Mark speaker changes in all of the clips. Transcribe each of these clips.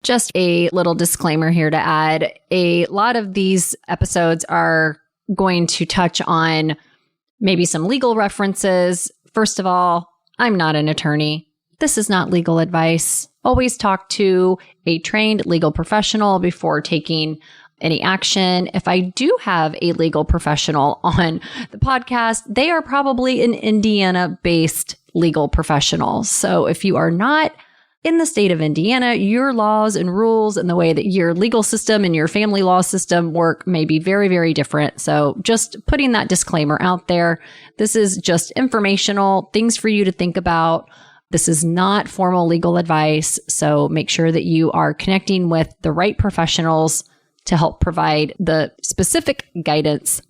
Speaker 1: Just a little disclaimer here to add. A lot of these episodes are going to touch on maybe some legal references. First of all, I'm not an attorney. This is not legal advice. Always talk to a trained legal professional before taking any action. If I do have a legal professional on the podcast, they are probably an Indiana-based legal professional. So if you are not in the state of Indiana, your laws and rules and the way that your legal system and your family law system work may be very, very different. So just putting that disclaimer out there. This is just informational, things for you to think about. This is not formal legal advice. So make sure that you are connecting with the right professionals to help provide the specific guidance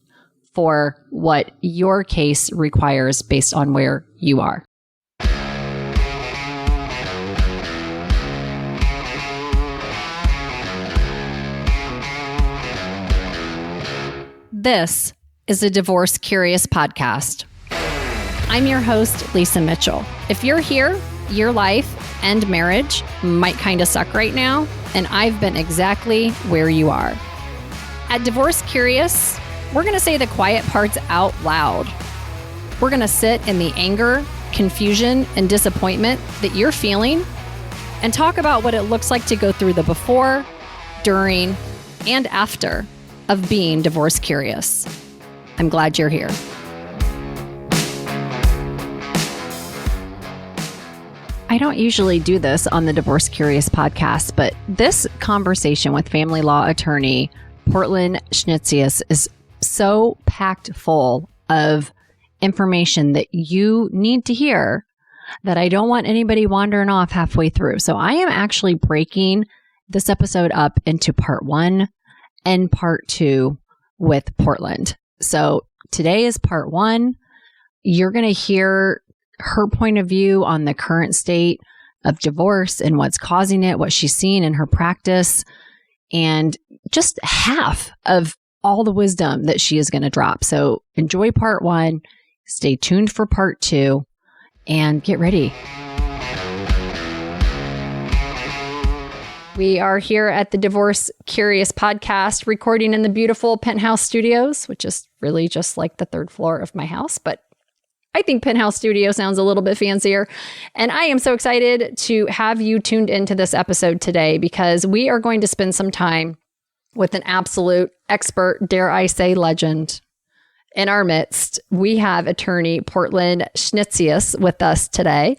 Speaker 1: for what your case requires based on where you are. This is a Divorce Curious podcast. I'm your host, Lisa Mitchell. If you're here, your life and marriage might kind of suck right now, and I've been exactly where you are. At Divorce Curious, we're going to say the quiet parts out loud. We're going to sit in the anger, confusion, and disappointment that you're feeling and talk about what it looks like to go through the before, during, and after of being divorce curious. I'm glad you're here. I don't usually do this on the Divorce Curious podcast, but this conversation with family law attorney Portland Schnitzius is so packed full of information that you need to hear that I don't want anybody wandering off halfway through. So I am actually breaking this episode up into part 1 and part 2 with Portland. So today is part 1. You're going to hear her point of view on the current state of divorce and what's causing it, what she's seen in her practice, and just half of all the wisdom that she is going to drop. So enjoy part 1, stay tuned for part 2, and get ready. We are here at the Divorce Curious podcast, recording in the beautiful Penthouse Studios, which is really just like the 3rd floor of my house, but I think Penthouse Studio sounds a little bit fancier. And I am so excited to have you tuned into this episode today because we are going to spend some time with an absolute expert, dare I say legend, in our midst. We have attorney Portland Schnitzius with us today.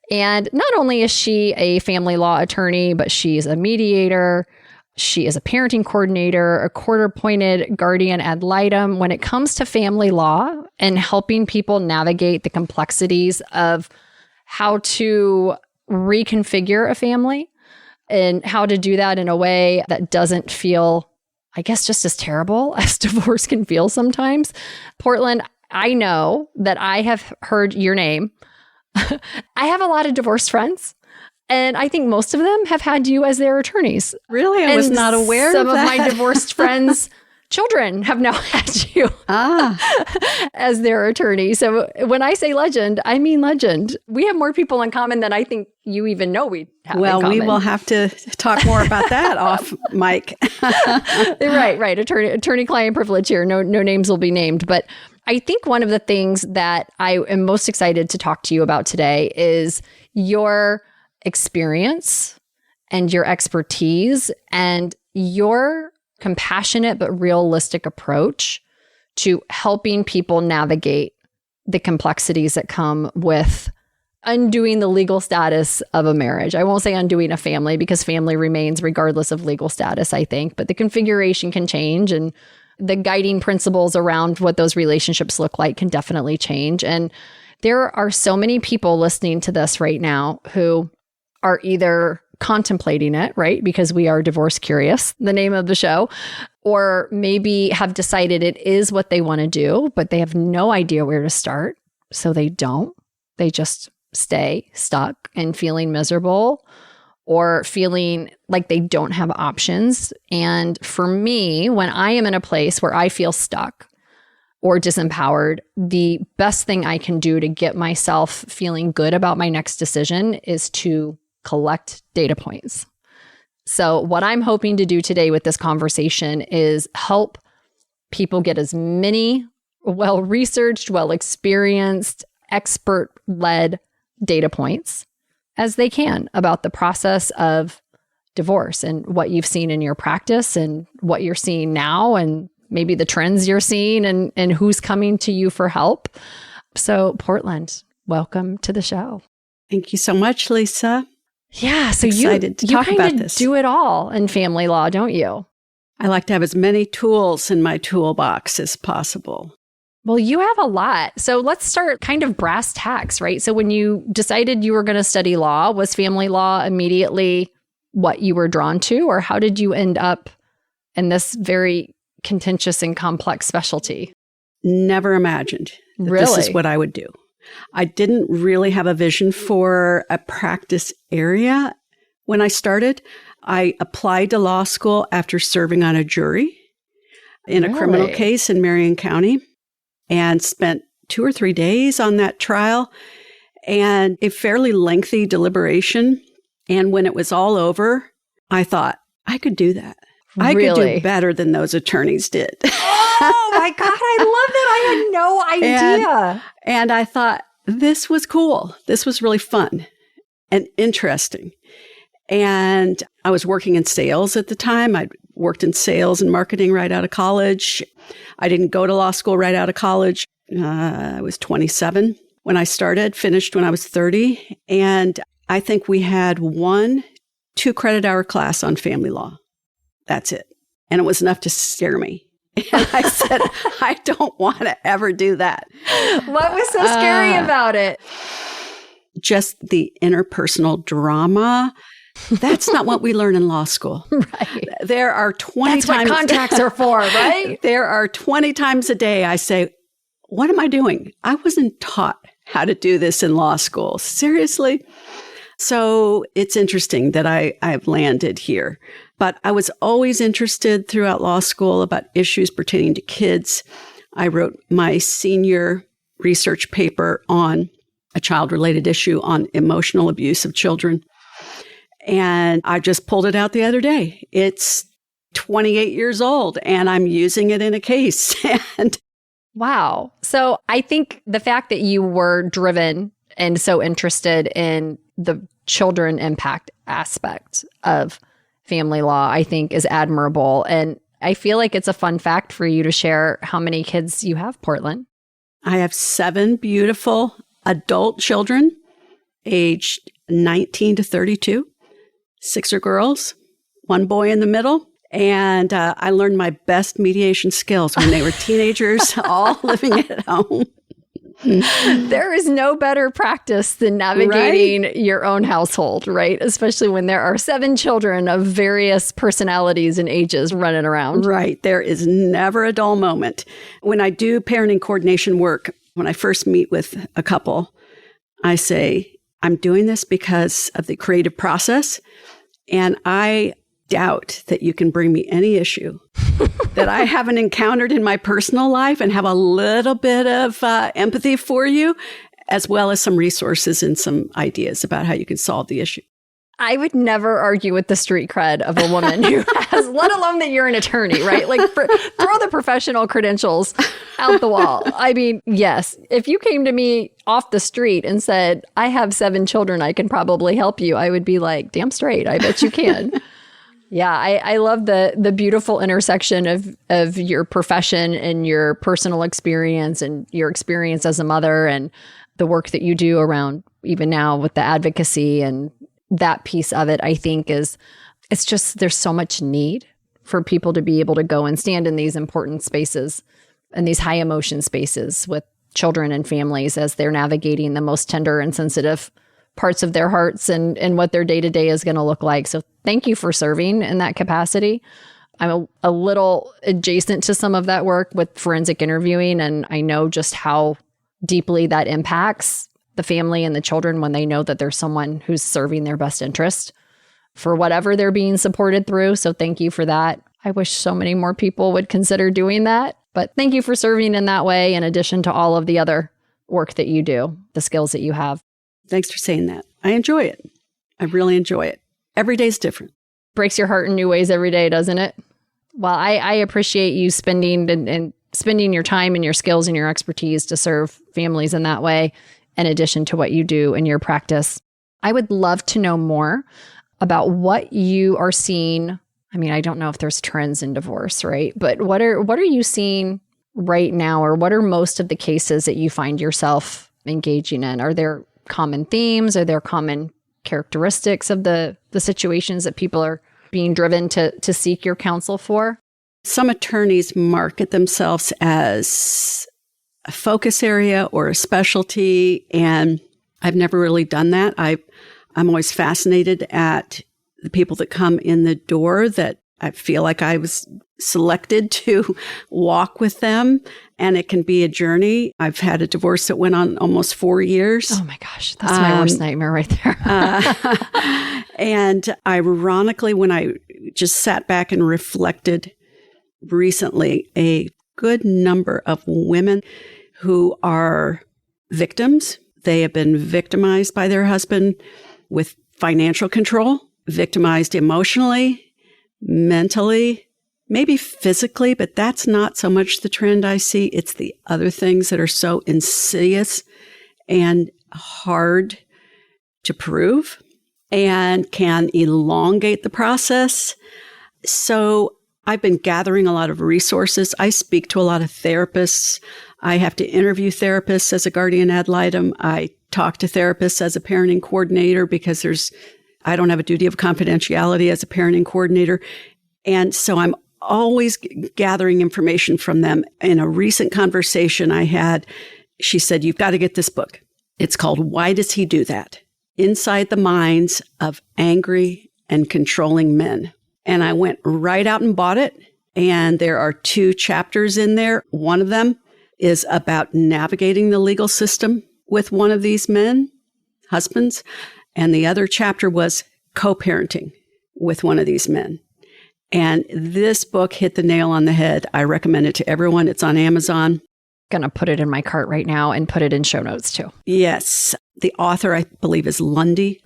Speaker 1: And not only is she a family law attorney, but she's a mediator. She is a parenting coordinator, a court-appointed guardian ad litem when it comes to family law and helping people navigate the complexities of how to reconfigure a family and how to do that in a way that doesn't feel, I guess, just as terrible as divorce can feel sometimes. Portland, I know that I have heard your name. I have a lot of divorced friends, and I think most of them have had you as their attorneys.
Speaker 2: Really? I was not aware of that.
Speaker 1: Some of my divorced friends' children have now had you as their attorney. So when I say legend, I mean legend. We have more people in common than I think you even know we have in common.
Speaker 2: Well, we will have to talk more about that off mic.
Speaker 1: Right. Attorney-client privilege here. No names will be named. But I think one of the things that I am most excited to talk to you about today is your experience and your expertise and your compassionate but realistic approach to helping people navigate the complexities that come with undoing the legal status of a marriage. I won't say undoing a family because family remains regardless of legal status, I think, but the configuration can change and the guiding principles around what those relationships look like can definitely change. And there are so many people listening to this right now who are either contemplating it, right? Because we are divorce curious, the name of the show, or maybe have decided it is what they want to do, but they have no idea where to start. So they don't. They just stay stuck and feeling miserable or feeling like they don't have options. And for me, when I am in a place where I feel stuck or disempowered, the best thing I can do to get myself feeling good about my next decision is to collect data points. So what I'm hoping to do today with this conversation is help people get as many well-researched, well-experienced, expert-led data points as they can about the process of divorce and what you've seen in your practice and what you're seeing now and maybe the trends you're seeing and who's coming to you for help. So Portland, welcome to the show.
Speaker 2: Thank you so much, Lisa.
Speaker 1: Yeah, so
Speaker 2: Excited to talk about this.
Speaker 1: You do it all in family law, don't you?
Speaker 2: I like to have as many tools in my toolbox as possible.
Speaker 1: Well, you have a lot. So let's start kind of brass tacks, right? So when you decided you were going to study law, was family law immediately what you were drawn to? Or how did you end up in this very contentious and complex specialty?
Speaker 2: Never imagined that
Speaker 1: Really?
Speaker 2: This is what I would do. I didn't really have a vision for a practice area. When I started, I applied to law school after serving on a jury in a criminal case in Marion County and spent 2 or 3 days on that trial and a fairly lengthy deliberation. And when it was all over, I thought, I could do that. I could do better than those attorneys did.
Speaker 1: Oh my God, I love that. I had no idea.
Speaker 2: And I thought, this was cool. This was really fun and interesting. And I was working in sales at the time. I'd worked in sales and marketing right out of college. I didn't go to law school right out of college. I was 27 when I started, finished when I was 30. And I think we had 1 2-credit-hour class on family law. That's it. And it was enough to scare me. And I said, I don't want to ever do that.
Speaker 1: What was so scary about it?
Speaker 2: Just the interpersonal drama. That's not what we learn in law school.
Speaker 1: Right.
Speaker 2: There are 20
Speaker 1: That's
Speaker 2: times.
Speaker 1: what contracts are for, right?
Speaker 2: There are 20 times a day I say, what am I doing? I wasn't taught how to do this in law school. Seriously? So it's interesting that I've landed here. But I was always interested throughout law school about issues pertaining to kids. I wrote my senior research paper on a child-related issue on emotional abuse of children. And I just pulled it out the other day. It's 28 years old, and I'm using it in a case. And
Speaker 1: wow. So I think the fact that you were driven and so interested in the children impact aspect of family law, I think is admirable. And I feel like it's a fun fact for you to share how many kids you have, Portland.
Speaker 2: I have 7 beautiful adult children aged 19 to 32. 6 are girls, 1 boy in the middle. And I learned my best mediation skills when they were teenagers, all living at home.
Speaker 1: There is no better practice than navigating your own household, right? Especially when there are 7 children of various personalities and ages running around.
Speaker 2: Right. There is never a dull moment. When I do parenting coordination work, when I first meet with a couple, I say, I'm doing this because of the creative process, and I doubt that you can bring me any issue that I haven't encountered in my personal life and have a little bit of empathy for you, as well as some resources and some ideas about how you can solve the issue.
Speaker 1: I would never argue with the street cred of a woman who has, let alone that you're an attorney, right? Like throw the professional credentials out the wall. I mean, yes, if you came to me off the street and said, I have 7 children, I can probably help you, I would be like, damn straight, I bet you can. Yeah, I love the beautiful intersection of your profession and your personal experience and your experience as a mother and the work that you do around even now with the advocacy and that piece of it. I think it's just, there's so much need for people to be able to go and stand in these important spaces and these high emotion spaces with children and families as they're navigating the most tender and sensitive parts of their hearts and what their day-to-day is going to look like. So thank you for serving in that capacity. I'm a little adjacent to some of that work with forensic interviewing, and I know just how deeply that impacts the family and the children when they know that there's someone who's serving their best interest for whatever they're being supported through. So thank you for that. I wish so many more people would consider doing that, but thank you for serving in that way in addition to all of the other work that you do, the skills that you have.
Speaker 2: Thanks for saying that. I enjoy it. I really enjoy it. Every day's different.
Speaker 1: breaks your heart in new ways every day, doesn't it? Well, I appreciate you spending and spending your time and your skills and your expertise to serve families in that way, in addition to what you do in your practice. I would love to know more about what you are seeing. I mean, I don't know if there's trends in divorce, right? But what are you seeing right now, or what are most of the cases that you find yourself engaging in? Are there common themes? Are there common characteristics of the situations that people are being driven to seek your counsel for?
Speaker 2: Some attorneys market themselves as a focus area or a specialty, and I've never really done that. I'm always fascinated at the people that come in the door that I feel like I was selected to walk with them, and it can be a journey. I've had a divorce that went on almost 4 years.
Speaker 1: Oh my gosh, that's my worst nightmare right there.
Speaker 2: And ironically, when I just sat back and reflected recently, a good number of women who are victims, they have been victimized by their husband with financial control, victimized emotionally, mentally, maybe physically, but that's not so much the trend I see. It's the other things that are so insidious and hard to prove and can elongate the process. So I've been gathering a lot of resources. I speak to a lot of therapists. I have to interview therapists as a guardian ad litem. I talk to therapists as a parenting coordinator because I don't have a duty of confidentiality as a parenting coordinator. And so I'm always gathering information from them. In a recent conversation I had, she said, "You've got to get this book. It's called Why Does He Do That? Inside the Minds of Angry and Controlling Men." And I went right out and bought it. And there are 2 chapters in there. One of them is about navigating the legal system with one of these men, husbands. And the other chapter was co-parenting with one of these men. And this book hit the nail on the head. I recommend it to everyone. It's on Amazon.
Speaker 1: Going to put it in my cart right now and put it in show notes too.
Speaker 2: Yes. The author, I believe, is Lundy.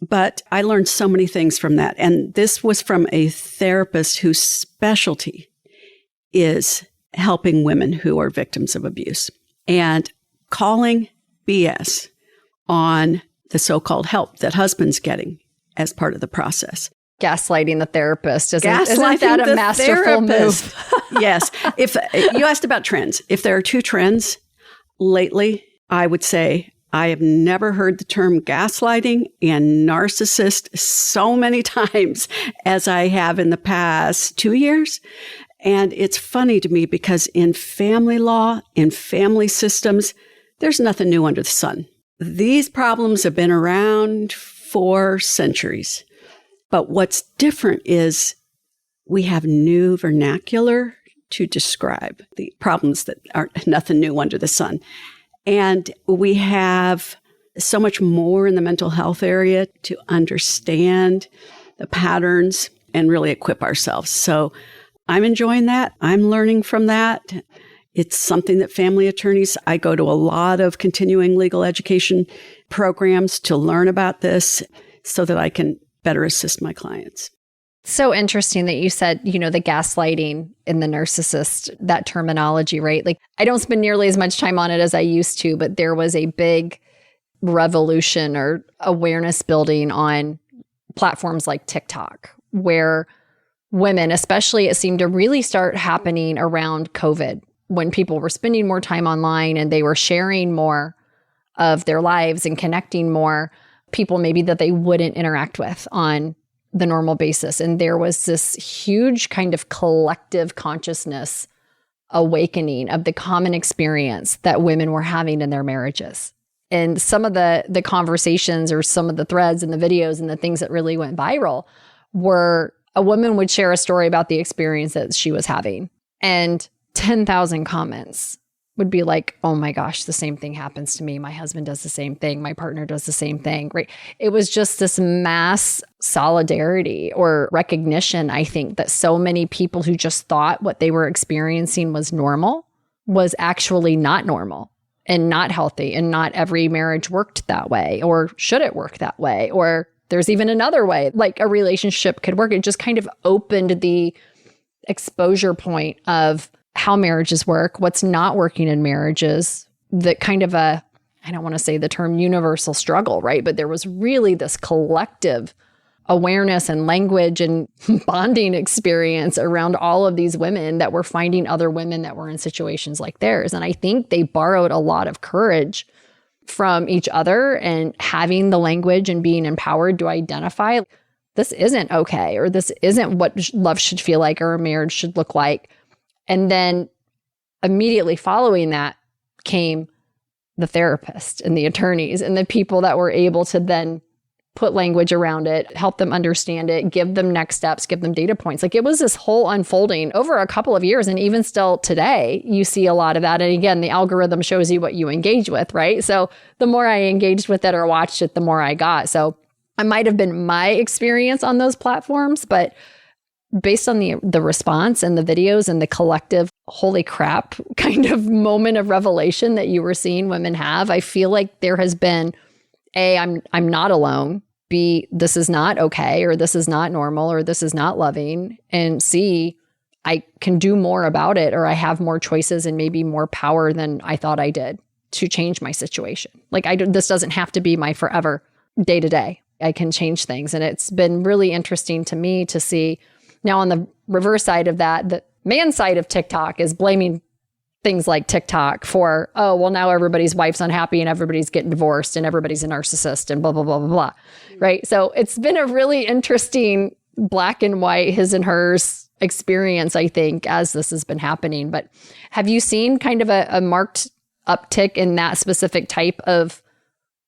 Speaker 2: But I learned so many things from that. And this was from a therapist whose specialty is helping women who are victims of abuse and calling BS on the so-called help that husband's getting as part of the process.
Speaker 1: Gaslighting the therapist. Isn't
Speaker 2: Gaslighting
Speaker 1: that a masterful move?
Speaker 2: Yes. If you asked about trends, if there are 2 trends lately, I would say I have never heard the term gaslighting and narcissist so many times as I have in the past 2 years. And it's funny to me because in family law, in family systems, there's nothing new under the sun. These problems have been around for centuries. But what's different is we have new vernacular to describe the problems that are nothing new under the sun. And we have so much more in the mental health area to understand the patterns and really equip ourselves. So I'm enjoying that. I'm learning from that. It's something that family attorneys, I go to a lot of continuing legal education programs to learn about this so that I can better assist my clients.
Speaker 1: So interesting that you said, the gaslighting and the narcissist, that terminology, right? Like, I don't spend nearly as much time on it as I used to, but there was a big revolution or awareness building on platforms like TikTok, where women, especially, it seemed to really start happening around COVID, when people were spending more time online and they were sharing more of their lives and connecting more people maybe that they wouldn't interact with on the normal basis. And there was this huge kind of collective consciousness awakening of the common experience that women were having in their marriages. And some of the conversations or some of the threads and the videos and the things that really went viral were a woman would share a story about the experience that she was having, and 10,000 comments would be like, "Oh my gosh, the same thing happens to me. My husband does the same thing. My partner does the same thing," right? It was just this mass solidarity or recognition, I think, that so many people who just thought what they were experiencing was normal was actually not normal and not healthy, and not every marriage worked that way, or should it work that way, or there's even another way, like a relationship could work. It just kind of opened the exposure point of how marriages work, what's not working in marriages, the kind of I don't want to say the term universal struggle, right? But there was really this collective awareness and language and bonding experience around all of these women that were finding other women that were in situations like theirs. And I think they borrowed a lot of courage from each other and having the language and being empowered to identify this isn't okay, or this isn't what love should feel like or a marriage should look like. And then immediately following that came the therapist and the attorneys and the people that were able to then put language around it, help them understand it, give them next steps, give them data points. Like it was this whole unfolding over a couple of years. And even still today, you see a lot of that. And again, the algorithm shows you what you engage with, right? So the more I engaged with it or watched it, the more I got. So it might have been my experience on those platforms, but based on the response and the videos and the collective holy crap kind of moment of revelation that you were seeing women have, I feel like there has been A, I'm not alone. B, this is not okay, or this is not normal, or this is not loving. And C, I can do more about it, or I have more choices and maybe more power than I thought I did to change my situation. Like this doesn't have to be my forever day to day. I can change things. And it's been really interesting to me to see. Now on the reverse side of that, the man side of TikTok is blaming things like TikTok for, oh, well, now everybody's wife's unhappy and everybody's getting divorced and everybody's a narcissist and blah, blah, blah, blah, blah. Right. So it's been a really interesting black and white, his and hers experience, I think, as this has been happening. But have you seen kind of a marked uptick in that specific type of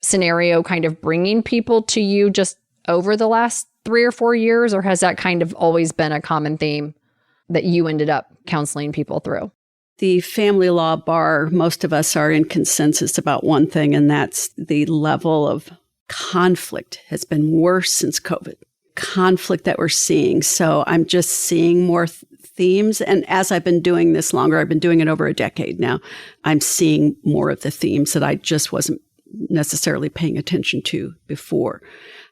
Speaker 1: scenario kind of bringing people to you just over the last 3 or 4 years? Or has that kind of always been a common theme that you ended up counseling people through?
Speaker 2: The family law bar, most of us are in consensus about one thing, and that's the level of conflict has been worse since COVID. Conflict that we're seeing. So I'm just seeing more themes. And as I've been doing this longer, I've been doing it over a decade now, I'm seeing more of the themes that I just wasn't necessarily paying attention to before.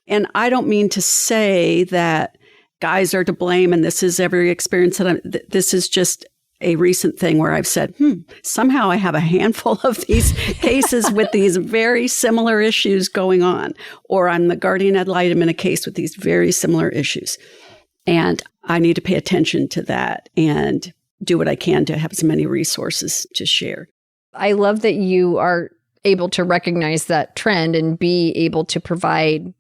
Speaker 2: And I don't mean to say that guys are to blame and this is every experience that this is just a recent thing where I've said, somehow I have a handful of these cases with these very similar issues going on, or I'm the guardian ad litem in a case with these very similar issues. And I need to pay attention to that and do what I can to have as many resources to share.
Speaker 1: I love that you are able to recognize that trend and be able to provide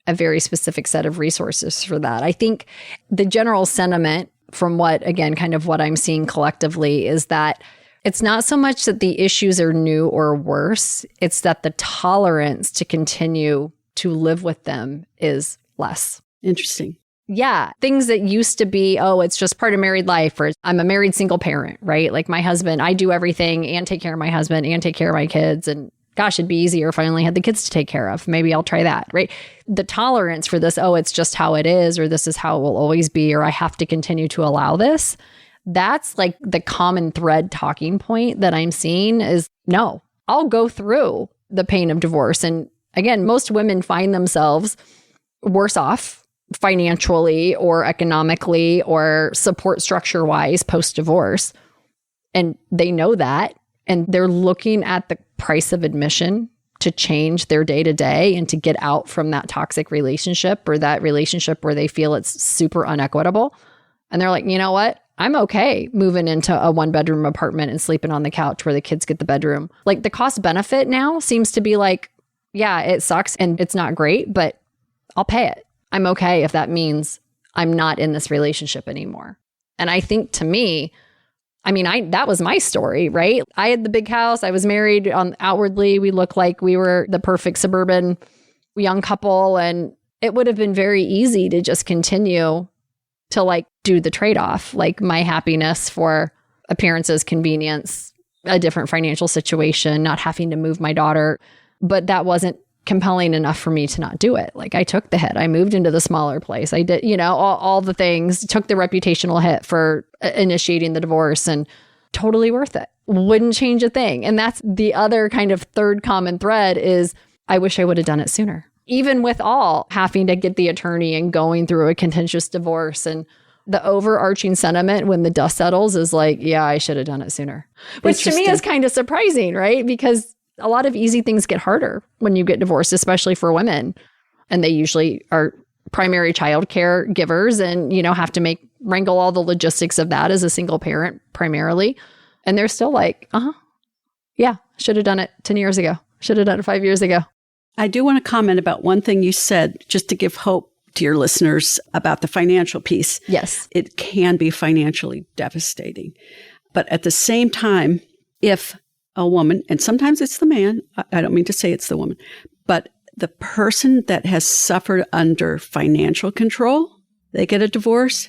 Speaker 1: a very specific set of resources for that. I think the general sentiment from what, again, kind of what I'm seeing collectively is that it's not so much that the issues are new or worse, it's that the tolerance to continue to live with them is less.
Speaker 2: Interesting.
Speaker 1: Yeah. Things that used to be, oh, it's just part of married life, or I'm a married single parent, right? Like my husband, I do everything and take care of my husband and take care of my kids. And gosh, it'd be easier if I only had the kids to take care of. Maybe I'll try that, right? The tolerance for this, oh, it's just how it is, or this is how it will always be, or I have to continue to allow this. That's like the common thread talking point that I'm seeing is, no, I'll go through the pain of divorce. And again, most women find themselves worse off financially or economically or support structure wise post-divorce. And they know that. And they're looking at the price of admission to change their day-to-day and to get out from that toxic relationship or that relationship where they feel it's super unequitable. And they're like, you know what? I'm okay moving into a 1-bedroom apartment and sleeping on the couch where the kids get the bedroom. Like the cost benefit now seems to be like, yeah, it sucks and it's not great, but I'll pay it. I'm okay if that means I'm not in this relationship anymore. And I think to me, that was my story, right? I had the big house. I was married outwardly. We looked like we were the perfect suburban young couple. And it would have been very easy to just continue to like do the trade-off, like my happiness for appearances, convenience, a different financial situation, not having to move my daughter. But that wasn't compelling enough for me to not do it. Like I took the hit. I moved into the smaller place. I did, all the things, took the reputational hit for initiating the divorce and totally worth it. Wouldn't change a thing. And that's the other kind of third common thread is I wish I would have done it sooner. even with all having to get the attorney and going through a contentious divorce, and the overarching sentiment when the dust settles is like, yeah, I should have done it sooner. Which to me is kind of surprising, right? Because a lot of easy things get harder when you get divorced, especially for women. And they usually are primary child care givers and, have to wrangle all the logistics of that as a single parent primarily. And they're still like, yeah, should have done it 10 years ago. Should have done it 5 years ago.
Speaker 2: I do want to comment about one thing you said, just to give hope to your listeners about the financial piece.
Speaker 1: Yes.
Speaker 2: It can be financially devastating. But at the same time, if a woman, and sometimes it's the man, I don't mean to say it's the woman, but the person that has suffered under financial control, they get a divorce,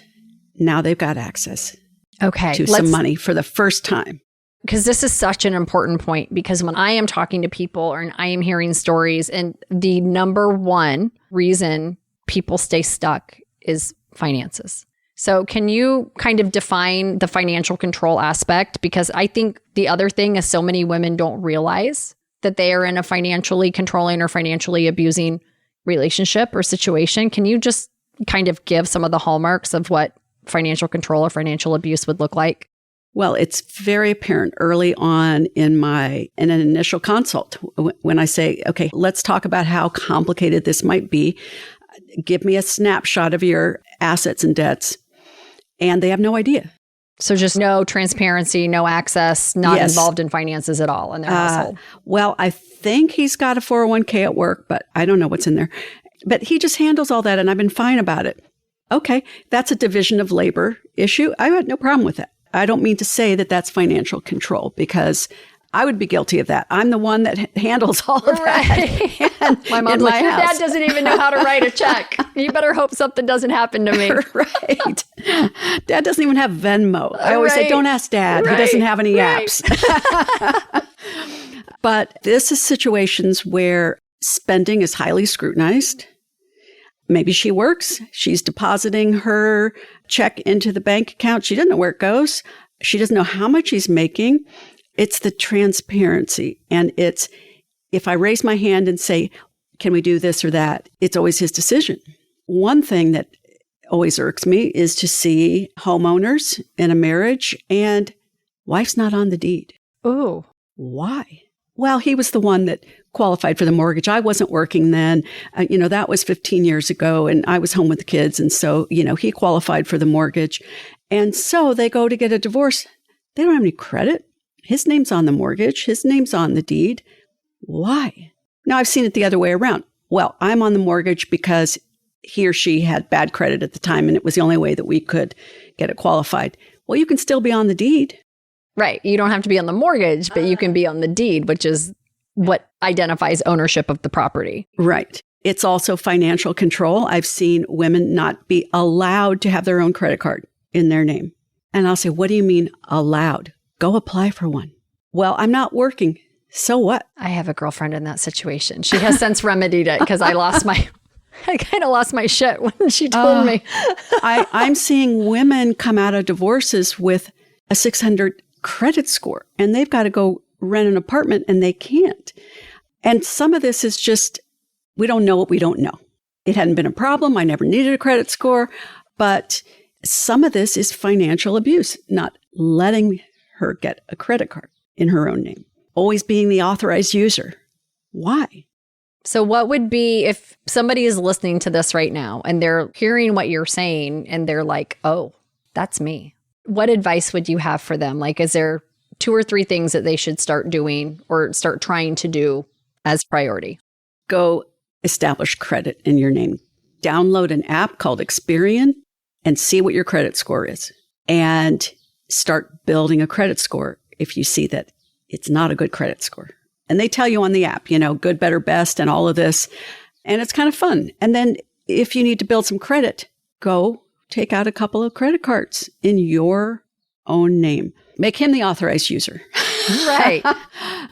Speaker 2: now they've got access to some money for the first time.
Speaker 1: Because this is such an important point, because when I am talking to people or I am hearing stories, and the number one reason people stay stuck is finances. So can you kind of define the financial control aspect? Because I think the other thing is so many women don't realize that they are in a financially controlling or financially abusing relationship or situation. Can you just kind of give some of the hallmarks of what financial control or financial abuse would look like?
Speaker 2: Well, it's very apparent early on in an initial consult when I say, okay, let's talk about how complicated this might be. Give me a snapshot of your assets and debts. And they have no idea.
Speaker 1: So just no transparency, no access, not involved in finances at all in their household.
Speaker 2: Well, I think he's got a 401k at work, but I don't know what's in there. But he just handles all that, and I've been fine about it. Okay, that's a division of labor issue. I had no problem with that. I don't mean to say that that's financial control, because I would be guilty of that. I'm the one that handles all of that.
Speaker 1: My mom's like, your dad doesn't even know how to write a check. You better hope something doesn't happen to me.
Speaker 2: Right. Dad doesn't even have Venmo. I always say, don't ask Dad. He doesn't have any apps. But this is situations where spending is highly scrutinized. Maybe she works. She's depositing her check into the bank account. She doesn't know where it goes. She doesn't know how much she's making. It's the transparency. And it's, if I raise my hand and say, can we do this or that? It's always his decision. One thing that always irks me is to see homeowners in a marriage and wife's not on the deed.
Speaker 1: Oh.
Speaker 2: Why? Well, he was the one that qualified for the mortgage. I wasn't working then. That was 15 years ago, and I was home with the kids. And so, he qualified for the mortgage. And so they go to get a divorce. They don't have any credit. His name's on the mortgage. His name's on the deed. Why? Now, I've seen it the other way around. Well, I'm on the mortgage because he or she had bad credit at the time, and it was the only way that we could get it qualified. Well, you can still be on the deed.
Speaker 1: Right. You don't have to be on the mortgage, but you can be on the deed, which is what identifies ownership of the property.
Speaker 2: Right. It's also financial control. I've seen women not be allowed to have their own credit card in their name. And I'll say, what do you mean allowed? Go apply for one. Well, I'm not working. So what?
Speaker 1: I have a girlfriend in that situation. She has since remedied it because I kind of lost my shit when she told me.
Speaker 2: I'm seeing women come out of divorces with a 600 credit score, and they've got to go rent an apartment, and they can't. And some of this is just, we don't know what we don't know. It hadn't been a problem. I never needed a credit score. But some of this is financial abuse, not letting her get a credit card in her own name. Always being the authorized user. Why?
Speaker 1: So what would be, if somebody is listening to this right now and they're hearing what you're saying and they're like, oh, that's me. What advice would you have for them? Like, is there 2 or 3 things that they should start doing or start trying to do as priority?
Speaker 2: Go establish credit in your name. Download an app called Experian and see what your credit score is. And start building a credit score if you see that it's not a good credit score. And they tell you on the app, good, better, best, and all of this. And it's kind of fun. And then if you need to build some credit, go take out a couple of credit cards in your own name. Make him the authorized user.
Speaker 1: Right.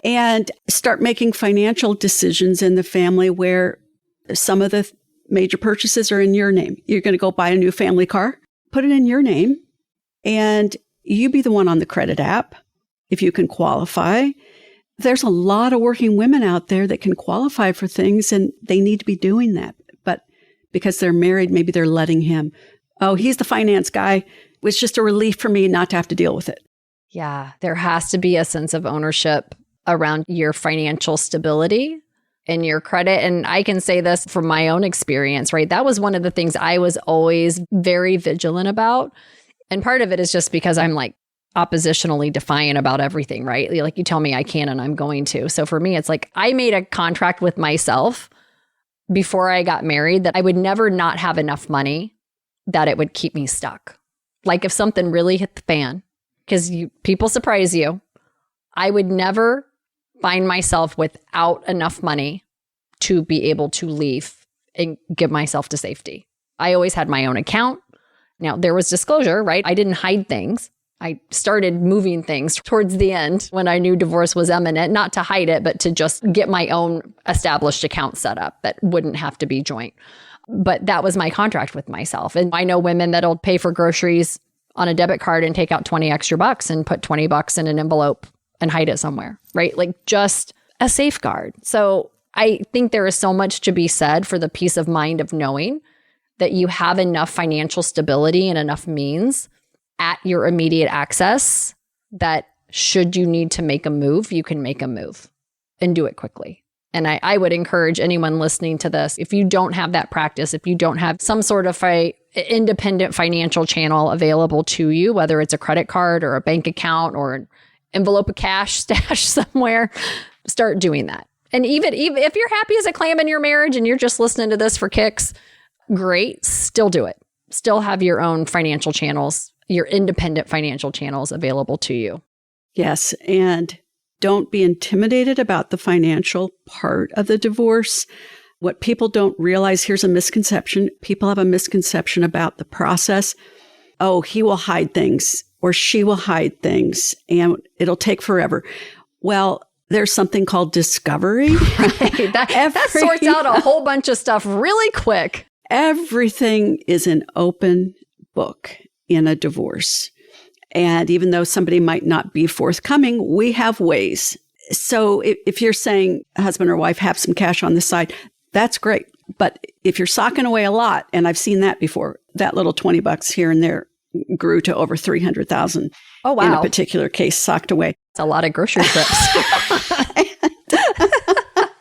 Speaker 2: And start making financial decisions in the family where some of the major purchases are in your name. You're going to go buy a new family car, put it in your name, and you be the one on the credit app if you can qualify. there's a lot of working women out there that can qualify for things, and they need to be doing that. But because they're married, maybe they're letting him, oh, he's the finance guy. It's just a relief for me not to have to deal with it.
Speaker 1: Yeah, there has to be a sense of ownership around your financial stability and your credit. And I can say this from my own experience, right? That was one of the things I was always very vigilant about. And part of it is just because I'm like oppositionally defiant about everything, right? Like you tell me I can and I'm going to. So for me, it's like I made a contract with myself before I got married that I would never not have enough money that it would keep me stuck. Like if something really hit the fan, because people surprise you, I would never find myself without enough money to be able to leave and give myself to safety. I always had my own account. Now, there was disclosure, right? I didn't hide things. I started moving things towards the end when I knew divorce was imminent, not to hide it, but to just get my own established account set up that wouldn't have to be joint. But that was my contract with myself. And I know women that'll pay for groceries on a debit card and take out 20 extra bucks and put 20 bucks in an envelope and hide it somewhere, right? Like just a safeguard. So I think there is so much to be said for the peace of mind of knowing that you have enough financial stability and enough means at your immediate access that should you need to make a move, you can make a move and do it quickly. And I would encourage anyone listening to this, if you don't have that practice, if you don't have some sort of independent financial channel available to you, whether it's a credit card or a bank account or an envelope of cash stashed somewhere, start doing that. And even if you're happy as a clam in your marriage and you're just listening to this for kicks, great, still do it. Still have your own financial channels, your independent financial channels available to you.
Speaker 2: Yes, and don't be intimidated about the financial part of the divorce. What people don't realize, here's a misconception. People have a misconception about the process. Oh, he will hide things or she will hide things and it'll take forever. Well, there's something called discovery.
Speaker 1: Right. That sorts out a whole bunch of stuff really quick.
Speaker 2: Everything is an open book in a divorce. And even though somebody might not be forthcoming, we have ways. So if you're saying husband or wife have some cash on the side, that's great. But if you're socking away a lot, and I've seen that before, that little $20 here and there grew to over $300,000.
Speaker 1: Oh, wow.
Speaker 2: In a particular case, socked away.
Speaker 1: It's a lot of grocery trips.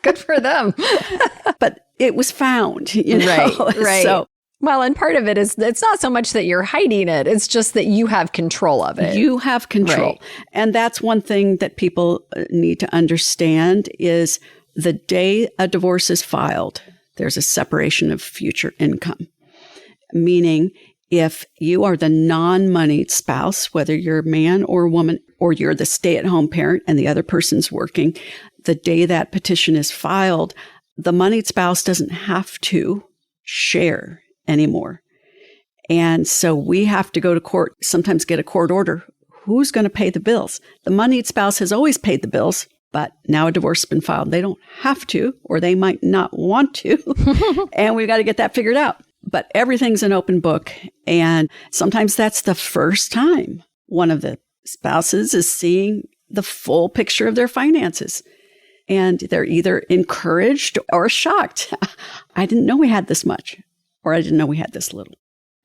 Speaker 1: Good for them.
Speaker 2: But it was found, you know?
Speaker 1: Right.
Speaker 2: So,
Speaker 1: well, and part of it is, it's not so much that you're hiding it. It's just that you have control of it.
Speaker 2: You have control. Right. And that's one thing that people need to understand is the day a divorce is filed, there's a separation of future income. Meaning, if you are the non-moneyed spouse, whether you're a man or a woman, or you're the stay-at-home parent and the other person's working, the day that petition is filed, the moneyed spouse doesn't have to share anymore. And so we have to go to court, sometimes get a court order. Who's going to pay the bills? The moneyed spouse has always paid the bills, but now a divorce has been filed. They don't have to, or they might not want to. And we've got to get that figured out. But everything's an open book. And sometimes that's the first time one of the spouses is seeing the full picture of their finances. And they're either encouraged or shocked. I didn't know we had this much, or I didn't know we had this little.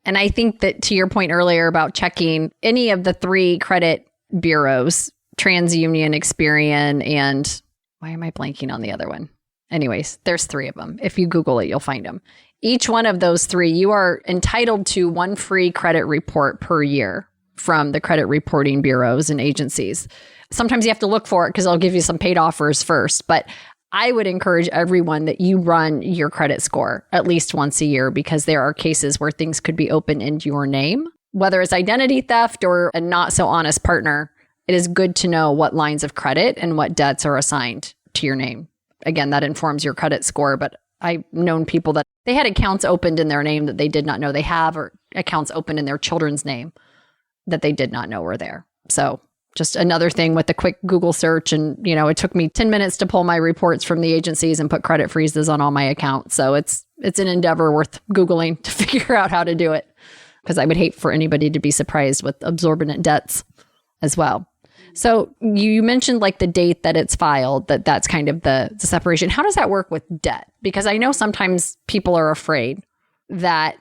Speaker 1: And I think that to your point earlier about checking any of the 3 credit bureaus, TransUnion, Experian, and why am I blanking on the other one? Anyways, there's 3 of them. If you Google it, you'll find them. Each one of those 3, you are entitled to 1 free credit report per year from the credit reporting bureaus and agencies. Sometimes you have to look for it because they'll give you some paid offers first. But I would encourage everyone that you run your credit score at least once a year, because there are cases where things could be open in your name, whether it's identity theft or a not so honest partner. It is good to know what lines of credit and what debts are assigned to your name. Again, that informs your credit score. But I've known people that they had accounts opened in their name that they did not know they have, or accounts opened in their children's name that they did not know were there. So just another thing with a quick Google search. And, you know, it took me 10 minutes to pull my reports from the agencies and put credit freezes on all my accounts. So it's an endeavor worth Googling to figure out how to do it, because I would hate for anybody to be surprised with absorbent debts as well. So you mentioned like the date that it's filed, that's kind of the separation. How does that work with debt? Because I know sometimes people are afraid that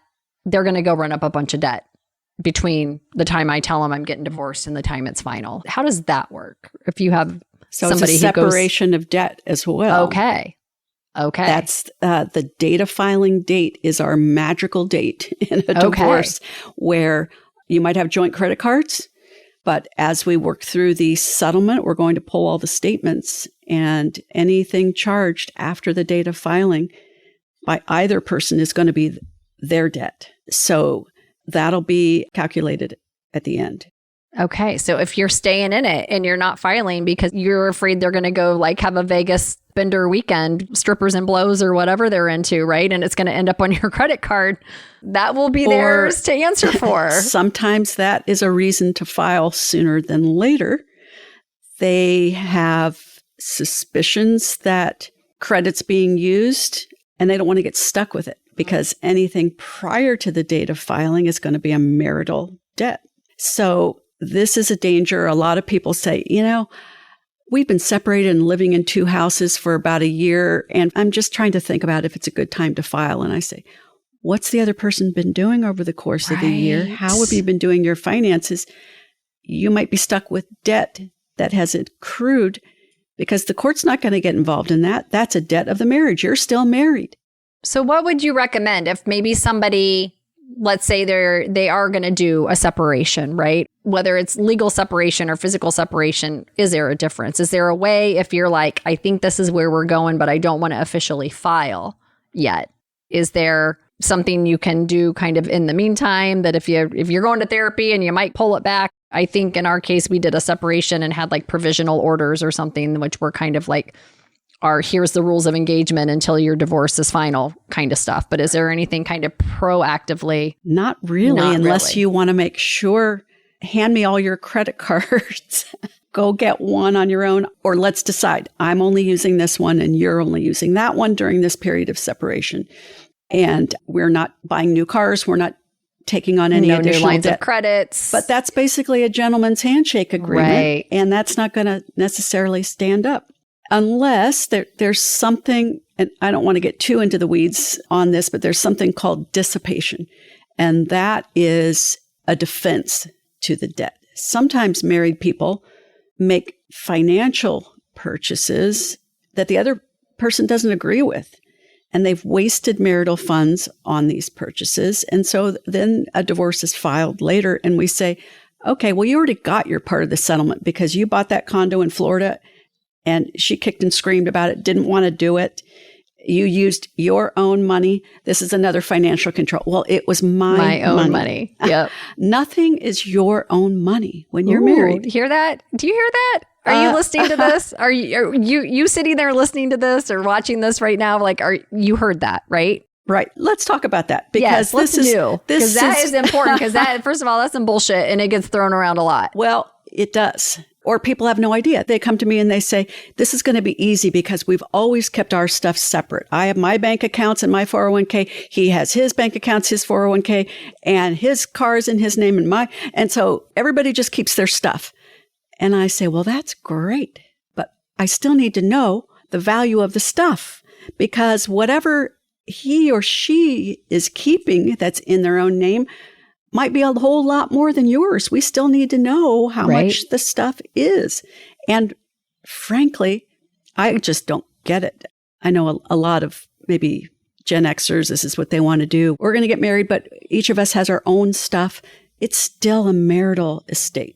Speaker 1: they're going to go run up a bunch of debt between the time I tell them I'm getting divorced and the time it's final. How does that work? If you have somebody
Speaker 2: it's a separation of debt as well.
Speaker 1: Okay.
Speaker 2: That's the date of filing date is our magical date in a divorce where you might have joint credit cards, but as we work through the settlement, we're going to pull all the statements, and anything charged after the date of filing by either person is going to be their debt. So that'll be calculated at the end.
Speaker 1: Okay. So if you're staying in it and you're not filing because you're afraid they're going to go like have a Vegas bender weekend, strippers and blows or whatever they're into, right? And it's going to end up on your credit card, that will be theirs to answer for.
Speaker 2: Sometimes that is a reason to file sooner than later. They have suspicions that credit's being used and they don't want to get stuck with it because anything prior to the date of filing is going to be a marital debt. So this is a danger. A lot of people say, we've been separated and living in two houses for about a year, and I'm just trying to think about if it's a good time to file. And I say, what's the other person been doing over the course of the year? How have you been doing your finances? You might be stuck with debt that has accrued because the court's not going to get involved in that. That's a debt of the marriage. You're still married.
Speaker 1: So what would you recommend if maybe somebody, let's say they are going to do a separation, right? Whether it's legal separation or physical separation, is there a difference? Is there a way if you're like, I think this is where we're going, but I don't want to officially file yet? Is there something you can do kind of in the meantime that if you're going to therapy and you might pull it back? I think in our case, we did a separation and had like provisional orders or something, which were kind of like, here's the rules of engagement until your divorce is final kind of stuff. But is there anything kind of proactively?
Speaker 2: Not really, unless you want to make sure, hand me all your credit cards, go get one on your own, or let's decide I'm only using this one and you're only using that one during this period of separation. And we're not buying new cars. We're not taking on any additional
Speaker 1: new lines
Speaker 2: debt.
Speaker 1: Of credits.
Speaker 2: But that's basically a gentleman's handshake agreement.
Speaker 1: Right.
Speaker 2: And that's not going to necessarily stand up. Unless there's something, and I don't want to get too into the weeds on this, but there's something called dissipation. And that is a defense to the debt. Sometimes married people make financial purchases that the other person doesn't agree with. And they've wasted marital funds on these purchases. And so then a divorce is filed later and we say, okay, well, you already got your part of the settlement because you bought that condo in Florida and she kicked and screamed about it, didn't want to do it. You used your own money. This is another financial control. Well, it was my
Speaker 1: own money. Yep.
Speaker 2: Nothing is your own money when you're married.
Speaker 1: Hear that? Do you hear that? Are you listening to this? Are you sitting there listening to this or watching this right now? Like, you heard that, right?
Speaker 2: Right. Let's talk about that
Speaker 1: because this is important because that, first of all, that's some bullshit and it gets thrown around a lot.
Speaker 2: Well, it does. Or people have no idea. They come to me and they say, this is going to be easy because we've always kept our stuff separate. I have my bank accounts and my 401k. He has his bank accounts, his 401k, and his car's in his name and so everybody just keeps their stuff. And I say, well, that's great, but I still need to know the value of the stuff because whatever he or she is keeping that's in their own name might be a whole lot more than yours. We still need to know how much the stuff is. And frankly, I just don't get it. I know a lot of maybe Gen Xers, this is what they want to do. We're going to get married, but each of us has our own stuff. It's still a marital estate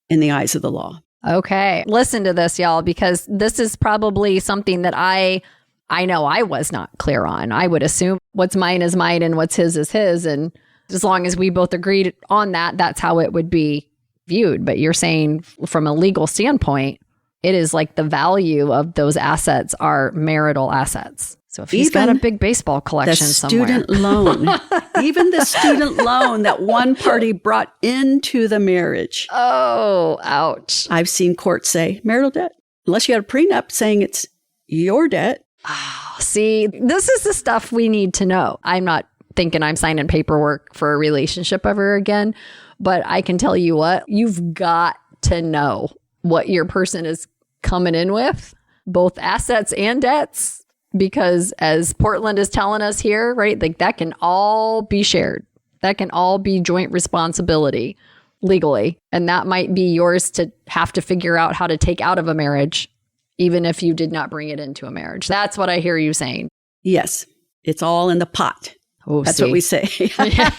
Speaker 2: in the eyes of the law.
Speaker 1: Okay. Listen to this, y'all, because this is probably something that I know I was not clear on. I would assume what's mine is mine and what's his is his. And as long as we both agreed on that, that's how it would be viewed. But you're saying from a legal standpoint, it is like the value of those assets are marital assets. So if he's got a big baseball collection somewhere.
Speaker 2: Even the student loan that one party brought into the marriage.
Speaker 1: Oh, ouch.
Speaker 2: I've seen courts say marital debt, unless you had a prenup saying it's your debt.
Speaker 1: Oh, see, this is the stuff we need to know. I'm not thinking I'm signing paperwork for a relationship ever again, but I can tell you what, you've got to know what your person is coming in with, both assets and debts, because as Portland is telling us here, right, like that can all be shared. That can all be joint responsibility legally. And that might be yours to have to figure out how to take out of a marriage, even if you did not bring it into a marriage. That's what I hear you saying.
Speaker 2: Yes. It's all in the pot.
Speaker 1: Oh,
Speaker 2: that's what we say.
Speaker 1: Yeah.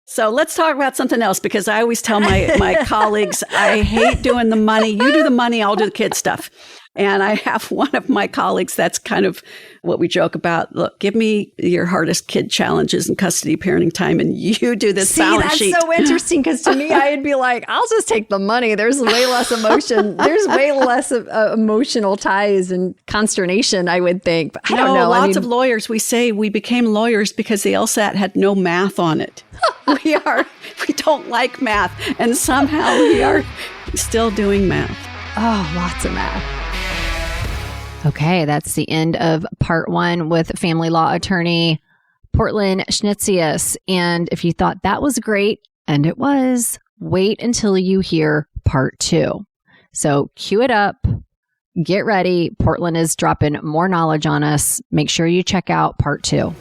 Speaker 2: So let's talk about something else, because I always tell my colleagues, I hate doing the money. You do the money, I'll do the kid stuff. And I have one of my colleagues, that's kind of what we joke about. Look, give me your hardest kid challenges in custody parenting time, and you do this balance sheet.
Speaker 1: That's so interesting, because to me, I'd be like, I'll just take the money. There's way less emotion. There's way less emotional ties and consternation, I would think. But I don't know.
Speaker 2: Lots of lawyers, we say we became lawyers because the LSAT had no math on it. We don't like math, and somehow we are still doing math.
Speaker 1: Oh, lots of math. Okay, that's the end of part 1 with family law attorney Portland Schnitzius. And if you thought that was great, and it was, wait until you hear part 2. So cue it up, get ready. Portland is dropping more knowledge on us. Make sure you check out part 2.